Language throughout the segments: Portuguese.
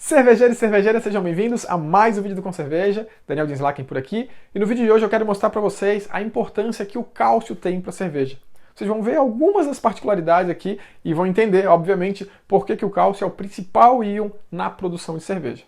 Cervejeiros e cervejeiras, sejam bem-vindos a mais um vídeo do Com Cerveja. Daniel Dinslaken por aqui. E no vídeo de hoje eu quero mostrar para vocês a importância que o cálcio tem para a cerveja. Vocês vão ver algumas das particularidades aqui e vão entender, obviamente, por que o cálcio é o principal íon na produção de cerveja.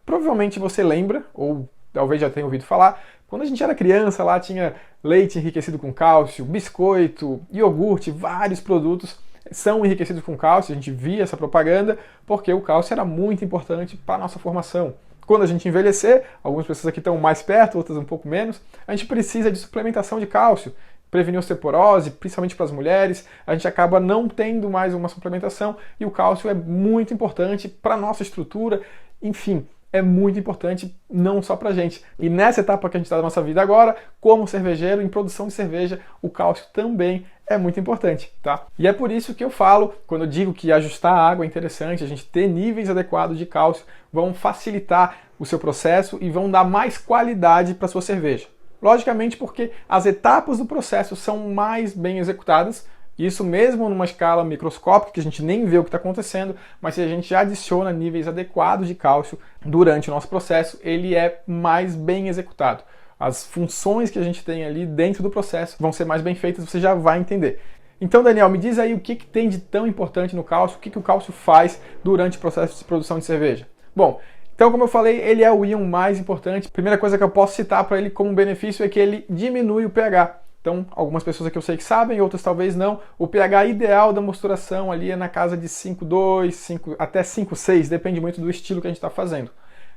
Provavelmente você lembra, ou talvez já tenha ouvido falar, quando a gente era criança lá tinha leite enriquecido com cálcio, biscoito, iogurte, vários produtos são enriquecidos com cálcio, a gente via essa propaganda, porque o cálcio era muito importante para a nossa formação. Quando a gente envelhecer, algumas pessoas aqui estão mais perto, outras um pouco menos, a gente precisa de suplementação de cálcio, prevenir osteoporose, principalmente para as mulheres, a gente acaba não tendo mais uma suplementação e o cálcio é muito importante para a nossa estrutura, enfim, é muito importante não só pra gente. E nessa etapa que a gente está da nossa vida agora, como cervejeiro, em produção de cerveja, o cálcio também é muito importante, tá? E é por isso que eu falo, quando eu digo que ajustar a água é interessante, a gente ter níveis adequados de cálcio vão facilitar o seu processo e vão dar mais qualidade para sua cerveja. Logicamente porque as etapas do processo são mais bem executadas, isso mesmo numa escala microscópica, que a gente nem vê o que está acontecendo, mas se a gente já adiciona níveis adequados de cálcio durante o nosso processo, ele é mais bem executado. As funções que a gente tem ali dentro do processo vão ser mais bem feitas, você já vai entender. Então, Daniel, me diz aí o que tem de tão importante no cálcio, o que o cálcio faz durante o processo de produção de cerveja. Bom, então, como eu falei, ele é o íon mais importante. A primeira coisa que eu posso citar para ele como benefício é que ele diminui o pH. Então, algumas pessoas aqui eu sei que sabem, outras talvez não. O pH ideal da mosturação ali é na casa de 5,2, até 5,6, depende muito do estilo que a gente está fazendo.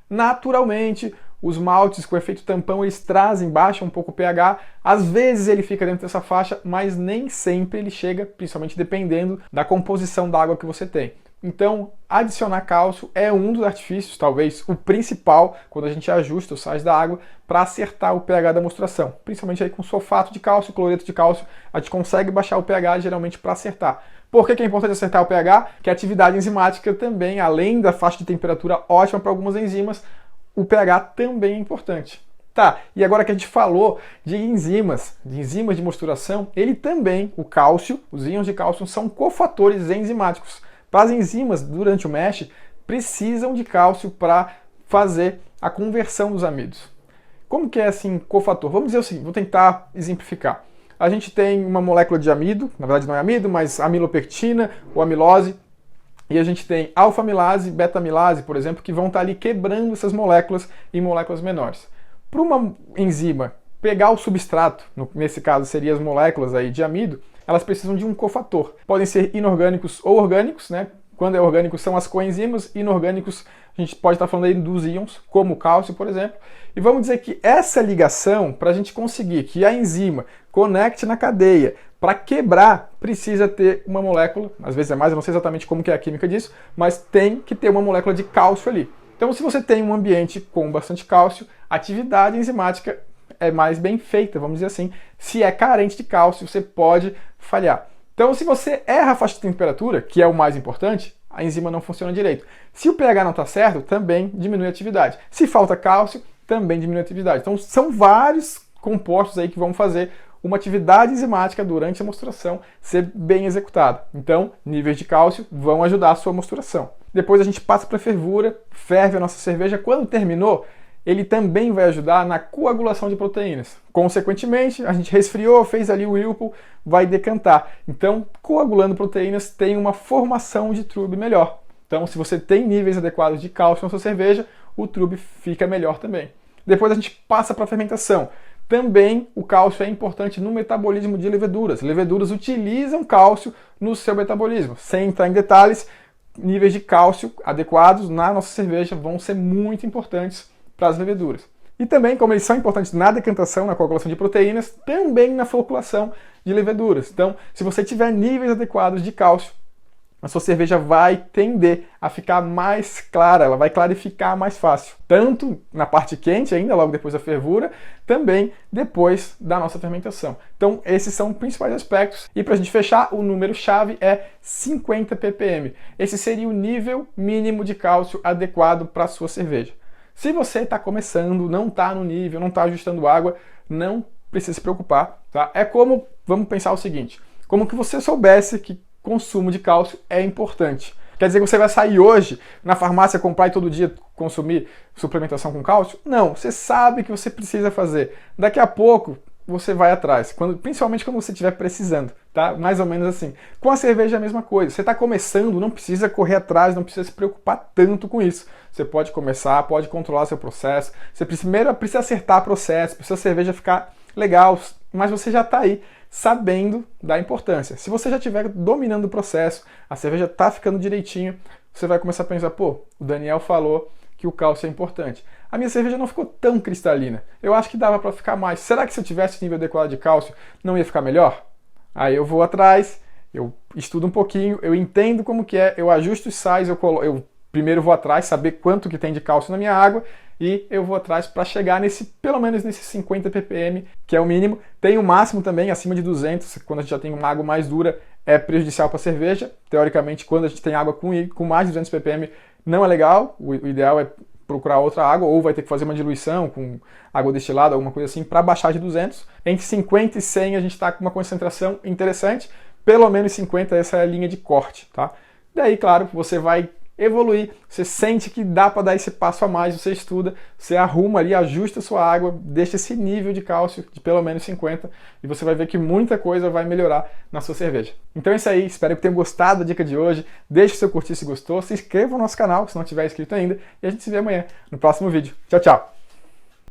Naturalmente, os maltes com efeito tampão, eles trazem, baixam um pouco o pH. Às vezes ele fica dentro dessa faixa, mas nem sempre ele chega, principalmente dependendo da composição da água que você tem. Então, adicionar cálcio é um dos artifícios, talvez o principal, quando a gente ajusta os sais da água, para acertar o pH da mosturação. Principalmente aí com sulfato de cálcio, cloreto de cálcio, a gente consegue baixar o pH geralmente para acertar. Por que é importante acertar o pH? Que a atividade enzimática também, além da faixa de temperatura ótima para algumas enzimas, o pH também é importante. Tá, e agora que a gente falou de enzimas de mosturação, ele também, o cálcio, os íons de cálcio são cofatores enzimáticos. As enzimas, durante o mash, precisam de cálcio para fazer a conversão dos amidos. Como que é assim, cofator? Vamos dizer o seguinte, vou tentar exemplificar. A gente tem uma molécula de amido, na verdade não é amido, mas amilopectina ou amilose, e a gente tem alfa-amilase, beta-amilase, por exemplo, que vão estar ali quebrando essas moléculas em moléculas menores. Para uma enzima pegar o substrato, nesse caso seriam as moléculas aí de amido, elas precisam de um cofator. Podem ser inorgânicos ou orgânicos, né? Quando é orgânico são as coenzimas, inorgânicos a gente pode estar falando aí dos íons, como o cálcio, por exemplo. E vamos dizer que essa ligação, para a gente conseguir que a enzima conecte na cadeia, para quebrar, precisa ter uma molécula, às vezes é mais, eu não sei exatamente como que é a química disso, mas tem que ter uma molécula de cálcio ali. Então, se você tem um ambiente com bastante cálcio, a atividade enzimática é mais bem feita, vamos dizer assim. Se é carente de cálcio, você pode falhar. Então, se você erra a faixa de temperatura, que é o mais importante, a enzima não funciona direito. Se o pH não está certo, também diminui a atividade. Se falta cálcio, também diminui a atividade. Então, são vários compostos aí que vão fazer uma atividade enzimática durante a mosturação ser bem executada. Então, níveis de cálcio vão ajudar a sua mosturação. Depois a gente passa para a fervura, ferve a nossa cerveja. Quando terminou, ele também vai ajudar na coagulação de proteínas. Consequentemente, a gente resfriou, fez ali o whirlpool, vai decantar. Então, coagulando proteínas tem uma formação de trube melhor. Então, se você tem níveis adequados de cálcio na sua cerveja, o trube fica melhor também. Depois a gente passa para a fermentação. Também o cálcio é importante no metabolismo de leveduras. Leveduras utilizam cálcio no seu metabolismo. Sem entrar em detalhes, níveis de cálcio adequados na nossa cerveja vão ser muito importantes para as leveduras. E também, como eles são importantes na decantação, na coagulação de proteínas, também na floculação de leveduras. Então, se você tiver níveis adequados de cálcio, a sua cerveja vai tender a ficar mais clara, ela vai clarificar mais fácil. Tanto na parte quente, ainda logo depois da fervura, também depois da nossa fermentação. Então, esses são os principais aspectos. E para a gente fechar, o número-chave é 50 ppm. Esse seria o nível mínimo de cálcio adequado para a sua cerveja. Se você está começando, não está no nível, não está ajustando água, não precisa se preocupar, tá? É como, vamos pensar o seguinte, como que você soubesse que consumo de cálcio é importante. Quer dizer que você vai sair hoje na farmácia comprar e todo dia consumir suplementação com cálcio? Não, você sabe que você precisa fazer. Daqui a pouco você vai atrás, principalmente quando você estiver precisando, tá? Mais ou menos assim. Com a cerveja é a mesma coisa. Você está começando, não precisa correr atrás, não precisa se preocupar tanto com isso. Você pode começar, pode controlar seu processo. Você primeiro precisa acertar o processo, precisa a cerveja ficar legal, mas você já está aí sabendo da importância. Se você já estiver dominando o processo, a cerveja está ficando direitinho, você vai começar a pensar, pô, o Daniel falou que o cálcio é importante. A minha cerveja não ficou tão cristalina. Eu acho que dava para ficar mais. Será que se eu tivesse nível adequado de cálcio, não ia ficar melhor? Aí eu vou atrás, eu estudo um pouquinho, eu entendo como que é, eu ajusto os sais, eu primeiro vou atrás, saber quanto que tem de cálcio na minha água, e eu vou atrás para chegar pelo menos nesses 50 ppm, que é o mínimo. Tem o máximo também, acima de 200, quando a gente já tem uma água mais dura, é prejudicial para a cerveja. Teoricamente, quando a gente tem água com mais de 200 ppm, não é legal. O ideal é procurar outra água, ou vai ter que fazer uma diluição com água destilada, alguma coisa assim, para baixar de 200. Entre 50 e 100 a gente está com uma concentração interessante, pelo menos 50, essa é a linha de corte, tá? Daí, claro, você vai evoluir, você sente que dá para dar esse passo a mais, você estuda, você arruma ali, ajusta a sua água, deixa esse nível de cálcio de pelo menos 50 e você vai ver que muita coisa vai melhorar na sua cerveja. Então é isso aí, espero que tenham gostado da dica de hoje, deixe o seu curtir se gostou, se inscreva no nosso canal se não tiver inscrito ainda e a gente se vê amanhã no próximo vídeo. Tchau, tchau!